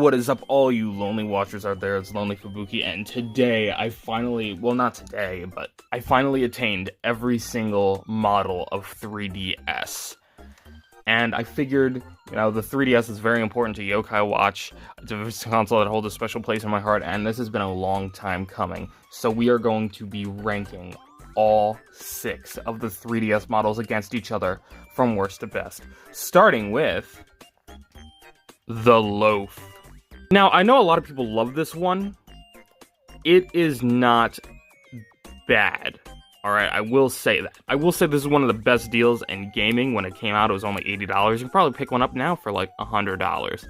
What is up, all you lonely watchers out there? It's Lonely Fubuki, and today I finally, well, not today, but I finally attained every single model of 3DS. And I figured, you know, the 3DS is very important to Yokai Watch. It's a console that holds a special place in my heart, and this has been a long time coming. So we are going to be ranking all 6 of the 3DS models against each other from worst to best, starting with the Loaf. Now, I know a lot of people love this one. It is not bad. Alright, I will say that. I will say this is one of the best deals in gaming. When it came out, it was only $80. You can probably pick one up now for like $100.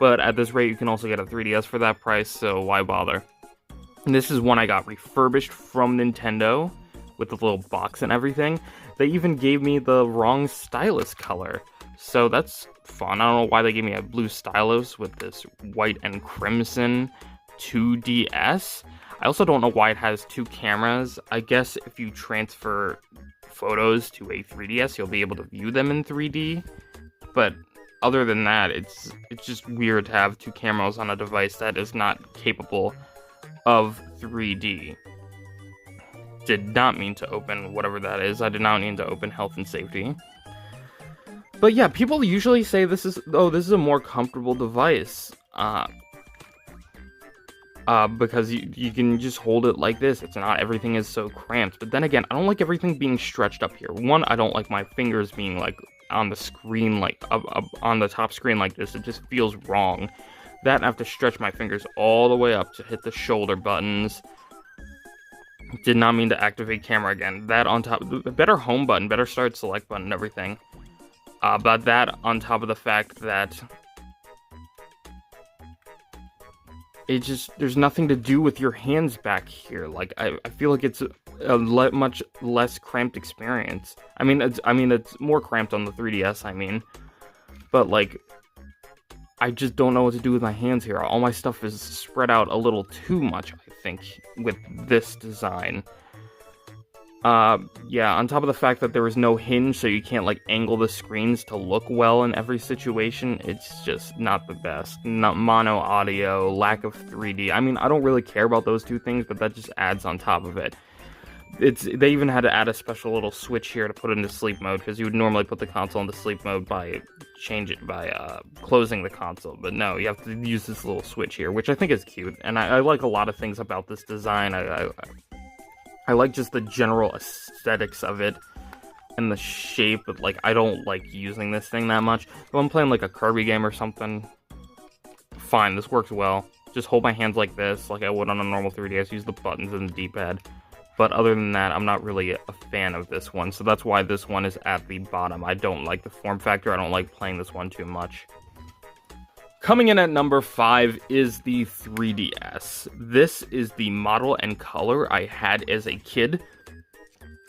But at this rate, you can also get a 3DS for that price, so why bother? And this is one I got refurbished from Nintendo with the little box and everything. They even gave me the wrong stylus color. So that's fun. I don't know why they gave me a blue stylus with this white and crimson 2DS. I also don't know why it has 2 cameras. I guess if you transfer photos to a 3DS, you'll be able to view them in 3D. But other than that, it's just weird to have 2 cameras on a device that is not capable of 3D. Did not mean to open whatever that is. I did not mean to open health and safety. But yeah, people usually say this is a more comfortable device. Because you can just hold it like this. It's not, everything is so cramped. But then again, I don't like everything being stretched up here. One, I don't like my fingers being like on the screen, like up on the top screen like this. It just feels wrong. That, I have to stretch my fingers all the way up to hit the shoulder buttons. Did not mean to activate camera again. That on top, better home button, better start select button, everything. But that on top of the fact that it just, there's nothing to do with your hands back here. Like, I feel like it's a much less cramped experience. I mean, it's more cramped on the 3DS, I mean. But, like, I just don't know what to do with my hands here. All my stuff is spread out a little too much, I think, with this design. Yeah, on top of the fact that there is no hinge, so you can't, like, angle the screens to look well in every situation, it's just not the best. Not mono audio, lack of 3D. I mean, I don't really care about those 2 things, but that just adds on top of it. They even had to add a special little switch here to put it into sleep mode, because you would normally put the console into sleep mode by closing the console, but no, you have to use this little switch here, which I think is cute, and I like a lot of things about this design. I like just the general aesthetics of it and the shape, but like, I don't like using this thing that much. If I'm playing like a Kirby game or something, fine, this works well. Just hold my hands like this, like I would on a normal 3DS, use the buttons and the D-pad. But other than that, I'm not really a fan of this one, so that's why this one is at the bottom. I don't like the form factor, I don't like playing this one too much. Coming in at number 5 is the 3DS. This is the model and color I had as a kid.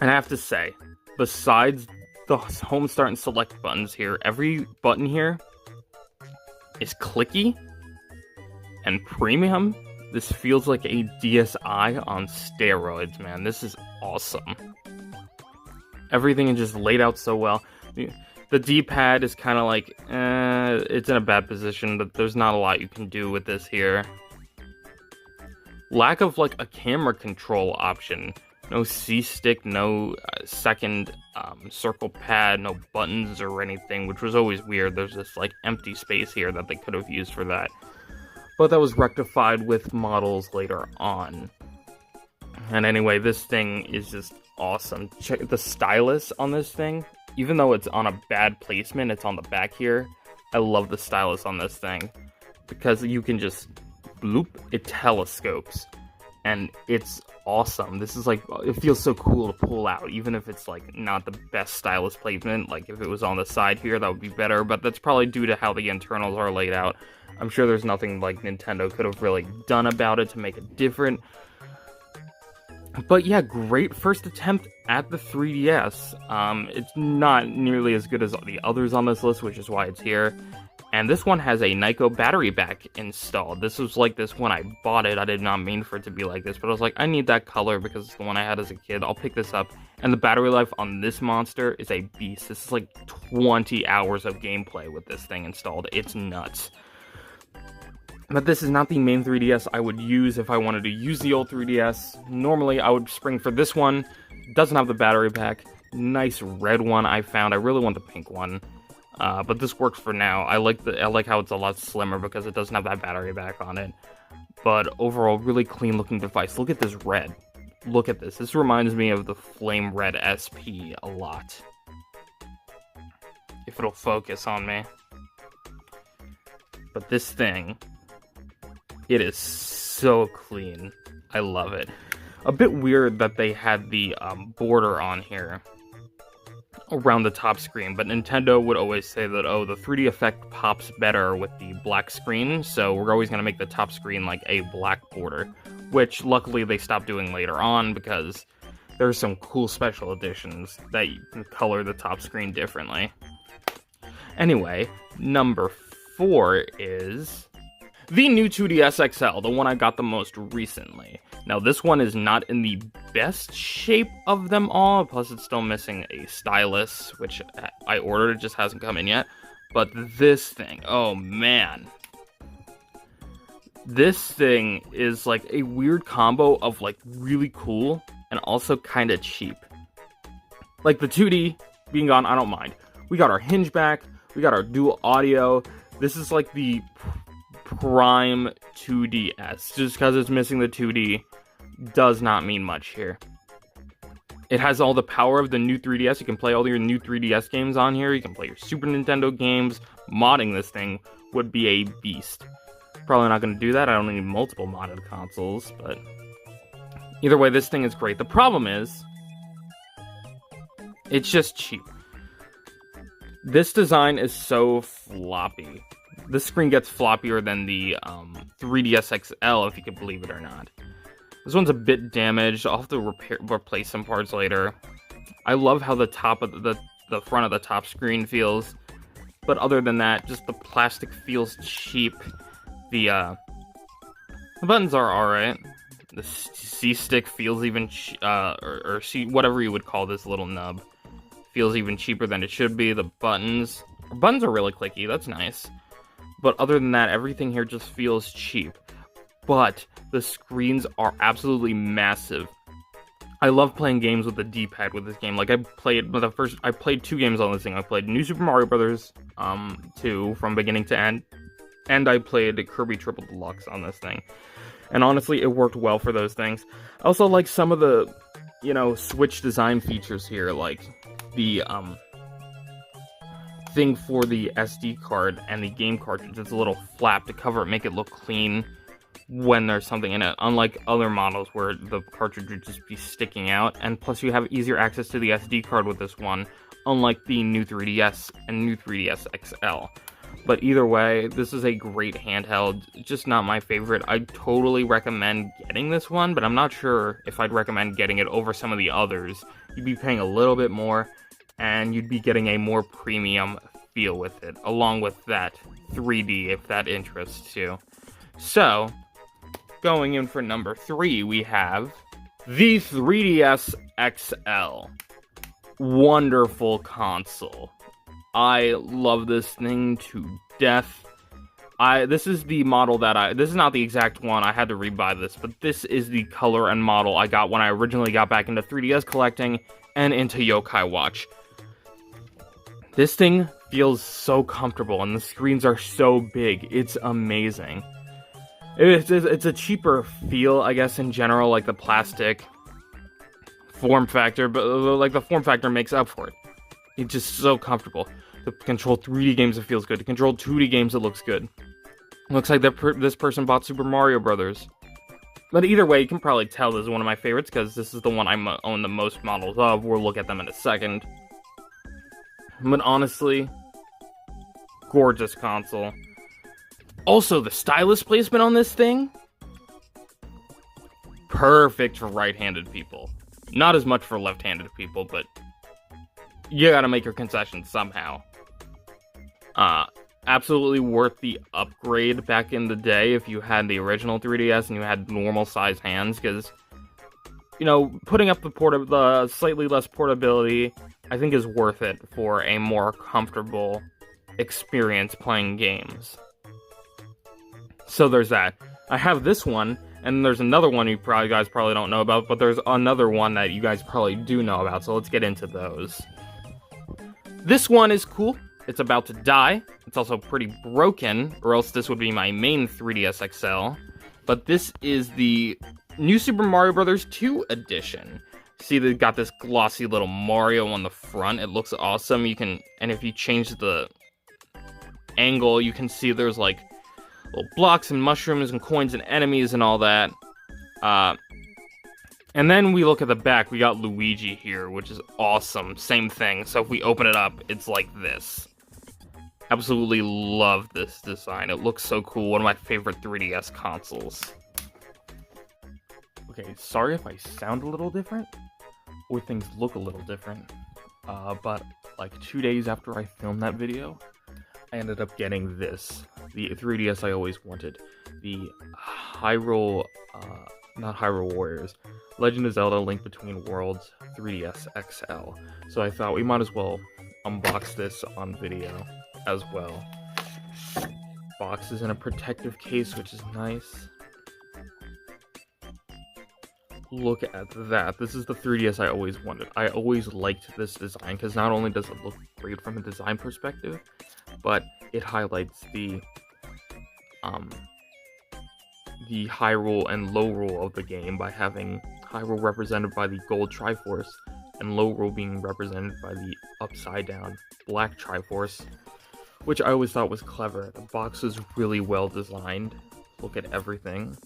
And I have to say, besides the home, start, and select buttons here, every button here is clicky and premium. This feels like a DSi on steroids, man. This is awesome. Everything is just laid out so well. The D-pad is kind of like, it's in a bad position, but there's not a lot you can do with this here. Lack of, like, a camera control option. No C-stick, no second circle pad, no buttons or anything, which was always weird. There's this, like, empty space here that they could have used for that. But that was rectified with models later on. And anyway, this thing is just awesome. Check the stylus on this thing. Even though it's on a bad placement, it's on the back here. I love the stylus on this thing. Because you can just, bloop, it telescopes. And it's awesome. This is like, it feels so cool to pull out, even if it's like not the best stylus placement. Like if it was on the side here, that would be better. But that's probably due to how the internals are laid out. I'm sure there's nothing like Nintendo could have really done about it to make it different. But yeah, great first attempt at the 3DS. It's not nearly as good as the others on this list, which is why it's here. And this one has a Nyko battery back installed. This was like this when I bought it. I did not mean for it to be like this, but I was like, I need that color because it's the one I had as a kid. I'll pick this up. And the battery life on this monster is a beast. This is like 20 hours of gameplay with this thing installed. It's nuts. But this is not the main 3DS I would use if I wanted to use the old 3DS. Normally, I would spring for this one. Doesn't have the battery pack. Nice red one I found. I really want the pink one. But this works for now. I like how it's a lot slimmer because it doesn't have that battery pack on it. But overall, really clean looking device. Look at this red. Look at this. This reminds me of the Flame Red SP a lot. If it'll focus on me. But this thing, it is so clean. I love it. A bit weird that they had the border on here around the top screen, but Nintendo would always say that, oh, the 3D effect pops better with the black screen, so we're always going to make the top screen like a black border, which luckily they stopped doing later on because there's some cool special editions that you can color the top screen differently. Anyway, number 4 is the new 2DS XL, the one I got the most recently. Now, this one is not in the best shape of them all, plus it's still missing a stylus, which I ordered, it just hasn't come in yet. But this thing, oh man. This thing is like a weird combo of like really cool and also kind of cheap. Like the 2D being gone, I don't mind. We got our hinge back, we got our dual audio. This is like the prime 2DS. Just because it's missing the 2D does not mean much here. It has all the power of the new 3DS. You can play all your new 3DS games on here. You can play your Super Nintendo games. Modding this thing would be a beast. Probably not going to do that. I don't need multiple modded consoles, but either way, this thing is great. The problem is, it's just cheap. This design is so floppy. This screen gets floppier than the 3DS XL, if you could believe it or not. This one's a bit damaged. I'll have to replace some parts later. I love how the top of the front of the top screen feels, but other than that, just the plastic feels cheap. The buttons are alright. The C-stick feels even or C, whatever you would call this little nub, feels even cheaper than it should be. The buttons are really clicky. That's nice. But other than that, everything here just feels cheap. But the screens are absolutely massive. I love playing games with the D-pad with this game. Like I played 2 games on this thing. I played New Super Mario Bros. 2 from beginning to end, and I played Kirby Triple Deluxe on this thing. And honestly, it worked well for those things. I also like some of the, Switch design features here, like the thing for the SD card and the game cartridge. It's a little flap to cover it, make it look clean when there's something in it, unlike other models where the cartridge would just be sticking out. And plus you have easier access to the SD card with this one, unlike the new 3DS and new 3DS XL. But either way, this is a great handheld. It's just not my favorite. I totally recommend getting this one, but I'm not sure if I'd recommend getting it over some of the others. You'd be paying a little bit more, and you'd be getting a more premium feel with it, along with that 3D, if that interests you. So, going in for number 3, we have the 3DS XL. Wonderful console. I love this thing to death. This is the model this is not the exact one, I had to rebuy this, but this is the color and model I got when I originally got back into 3DS collecting and into Yokai Watch. This thing feels so comfortable, and the screens are so big. It's amazing. It's a cheaper feel, I guess, in general, like the plastic form factor, but like the form factor makes up for it. It's just so comfortable. To control 3D games, it feels good. To control 2D games, it looks good. Looks like this person bought Super Mario Brothers. But either way, you can probably tell this is one of my favorites, because this is the one I own the most models of. We'll look at them in a second. But honestly, gorgeous console. Also, the stylus placement on this thing, perfect for right-handed people. Not as much for left-handed people, but you gotta make your concessions somehow. Absolutely worth the upgrade back in the day if you had the original 3DS and you had normal size hands, because, putting up the slightly less portability, I think is worth it for a more comfortable experience playing games. So there's that. I have this one, and there's another one you guys probably don't know about, but there's another one that you guys probably do know about, so let's get into those. This one is cool. It's about to die. It's also pretty broken, or else this would be my main 3DS XL. But this is the New Super Mario Bros. 2 edition. See, they've got this glossy little Mario on the front. It looks awesome. And if you change the angle, you can see there's like little blocks and mushrooms and coins and enemies and all that. And then we look at the back. We got Luigi here, which is awesome. Same thing. So if we open it up, it's like this. Absolutely love this design. It looks so cool. One of my favorite 3DS consoles. Okay, sorry if I sound a little different, or things look a little different. But like 2 days after I filmed that video, I ended up getting this. The 3DS I always wanted. The Hyrule, not Hyrule Warriors, Legend of Zelda Link Between Worlds 3DS XL. So I thought we might as well unbox this on video as well. Box is in a protective case, which is nice. Look at that. This is the 3DS I always wanted. I always liked this design because not only does it look great from a design perspective, but it highlights the Hyrule and Lowrule of the game by having Hyrule represented by the gold Triforce and Lowrule being represented by the upside down black Triforce, which I always thought was clever. The box is really well designed. Look at everything.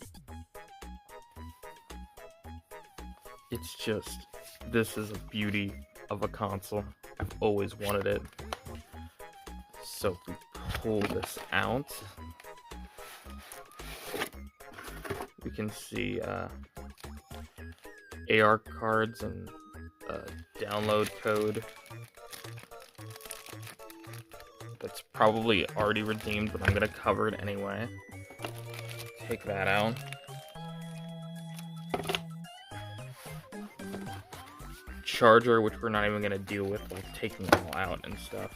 It's just, this is a beauty of a console. I've always wanted it. So if we pull this out, we can see AR cards and download code. That's probably already redeemed, but I'm gonna cover it anyway. Take that out. Charger, which we're not even gonna deal with, like taking it all out and stuff.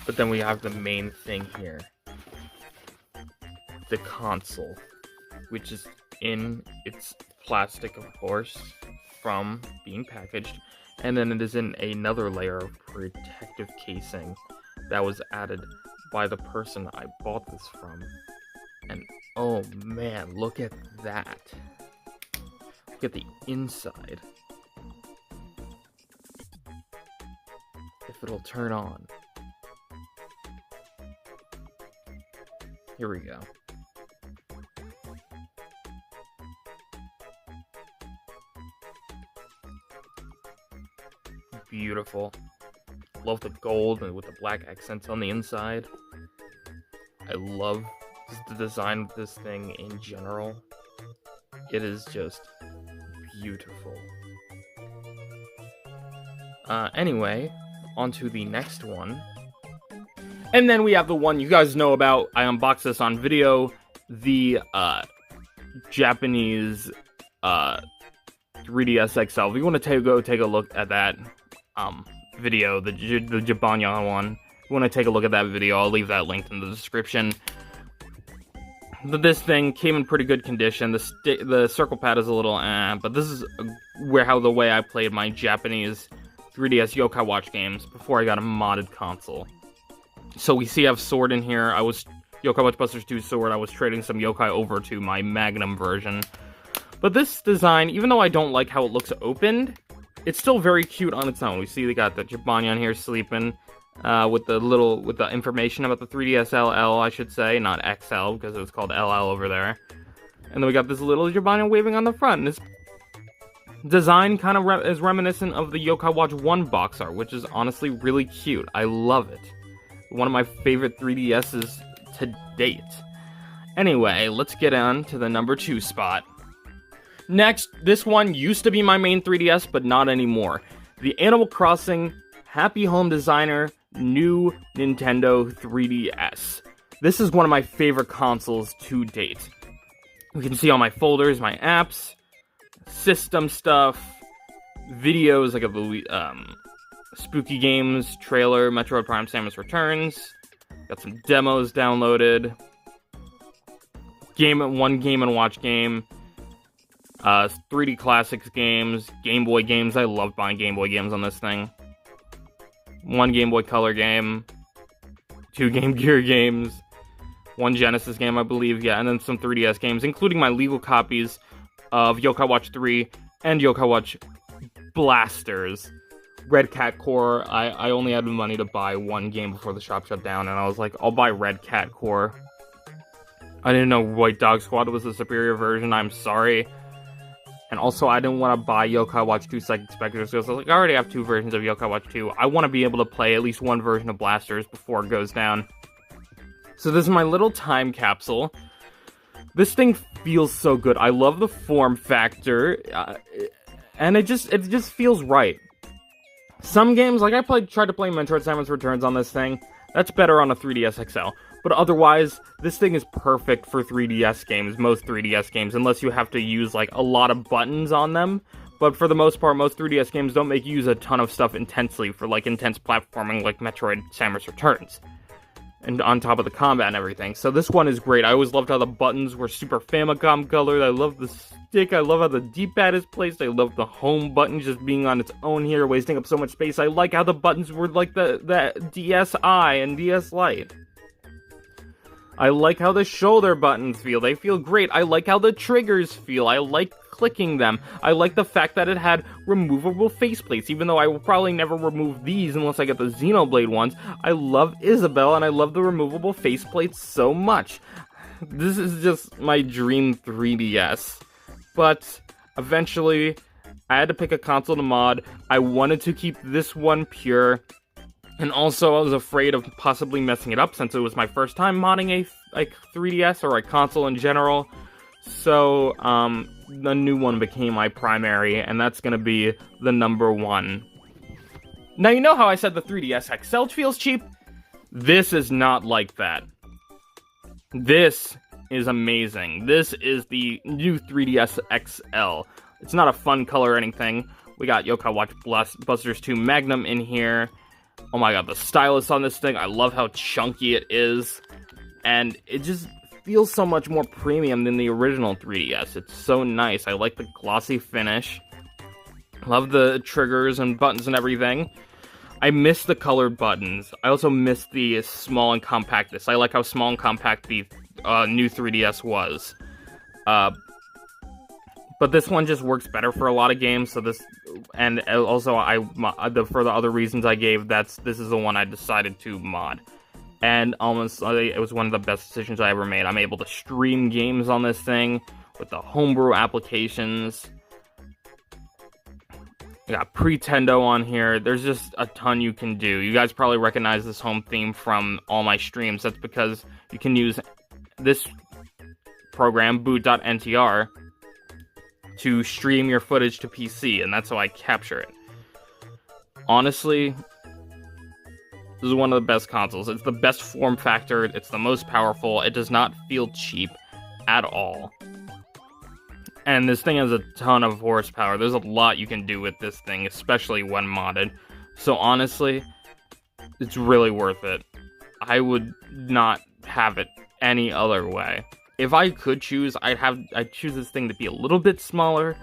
But then we have the main thing here. The console, which is in its plastic, of course, from being packaged. And then it is in another layer of protective casing that was added by the person I bought this from. And oh man, look at that. Look at the inside. If it'll turn on. Here we go. Beautiful. Love the gold and with the black accents on the inside. I love the design of this thing in general. It is just beautiful. Anyway, on to the next one. And then we have the one you guys know about. I unboxed this on video. The Japanese 3DS XL. If you want to go take a look at that video, the Jabanya one, if you want to take a look at that video, I'll leave that linked in the description. This thing came in pretty good condition. The circle pad is a little but this is the way I played my Japanese 3DS Yokai Watch games before I got a modded console. So we see I have Sword in here. I was Yokai Watch Busters 2 Sword. I was trading some yokai over to my Magnum version. But this design, even though I don't like how it looks opened, it's still very cute on its own. We see they got the Jabanya on here sleeping with the information about the 3DS LL, I should say, not XL because it was called LL over there. And then we got this little Jabanya waving on the front. And this design kind of is reminiscent of the Yokai Watch 1 box art, which is honestly really cute. I love it. One of my favorite 3DSs to date. Anyway, let's get on to the number 2 spot. Next, this one used to be my main 3DS, but not anymore. The Animal Crossing Happy Home Designer new Nintendo 3DS. This is one of my favorite consoles to date. You can see all my folders, my apps, system stuff, videos like a Spooky Games trailer, Metroid Prime Samus Returns. Got some demos downloaded. one Game & Watch game, 3D Classics games, Game Boy games. I love buying Game Boy games on this thing. 1 Game Boy Color game, 2 Game Gear games, 1 Genesis game, I believe, yeah, and then some 3DS games, including my legal copies of Yokai Watch 3 and Yokai Watch Blasters. Red Cat Core, I only had the money to buy 1 game before the shop shut down, and I was like, I'll buy Red Cat Core. I didn't know White Dog Squad was the superior version, I'm sorry. And also, I didn't want to buy Yokai Watch 2 Psychic Spectres, because I was like, I already have 2 versions of Yokai Watch 2. I want to be able to play at least 1 version of Blasters before it goes down. So this is my little time capsule. This thing feels so good. I love the form factor, and it just feels right. Some games, like I tried to play Metroid Samus Returns on this thing. That's better on a 3DS XL. But otherwise, this thing is perfect for 3DS games, most 3DS games, unless you have to use, like, a lot of buttons on them. But for the most part, most 3DS games don't make you use a ton of stuff intensely for, like, intense platforming like Metroid Samus Returns. And on top of the combat and everything. So this one is great. I always loved how the buttons were Super Famicom colored. I love the stick. I love how the D-pad is placed. I love the home button just being on its own here, wasting up so much space. I like how the buttons were like the DSi and DS Lite. I like how the shoulder buttons feel. They feel great. I like how the triggers feel. I like clicking them. I like the fact that it had removable faceplates, even though I will probably never remove these unless I get the Xenoblade ones. I love Isabelle, and I love the removable faceplates so much. This is just my dream 3DS. But eventually, I had to pick a console to mod. I wanted to keep this one pure. And also, I was afraid of possibly messing it up since it was my first time modding a 3DS or a console in general. So, the new one became my primary, and that's gonna be the number 1. Now, you know how I said the 3DS XL feels cheap? This is not like that. This is amazing. This is the new 3DS XL. It's not a fun color or anything. We got Yokai Watch Blasters 2 Magnum in here. Oh my god, the stylus on this thing, I love how chunky it is. And it just feels so much more premium than the original 3DS. It's so nice. I like the glossy finish. Love the triggers and buttons and everything. I miss the colored buttons. I also miss the small and compactness. I like how small and compact the new 3DS was. But this one just works better for a lot of games, so this, and also for the other reasons I gave, this is the one I decided to mod. And it was one of the best decisions I ever made. I'm able to stream games on this thing with the homebrew applications. I got Pretendo on here. There's just a ton you can do. You guys probably recognize this home theme from all my streams. That's because you can use this program, boot.ntr, to stream your footage to PC, and that's how I capture it. Honestly, this is one of the best consoles. It's the best form factor, it's the most powerful, it does not feel cheap at all. And this thing has a ton of horsepower. There's a lot you can do with this thing, especially when modded. So honestly, it's really worth it. I would not have it any other way. If I could choose, I'd choose this thing to be a little bit smaller,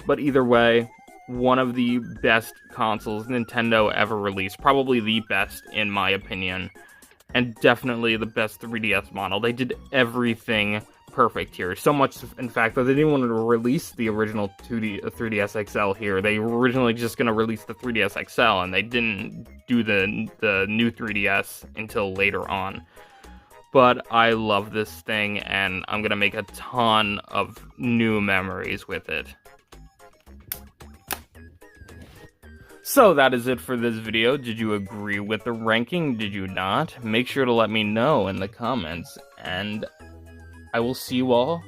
but either way, one of the best consoles Nintendo ever released. Probably the best, in my opinion. And definitely the best 3DS model. They did everything perfect here. So much, in fact, that they didn't want to release the original 3DS XL here. They were originally just going to release the 3DS XL, and they didn't do the new 3DS until later on. But I love this thing, and I'm going to make a ton of new memories with it. So that is it for this video. Did you agree with the ranking? Did you not? Make sure to let me know in the comments, and I will see you all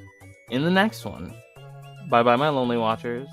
in the next one. Bye bye, my lonely watchers.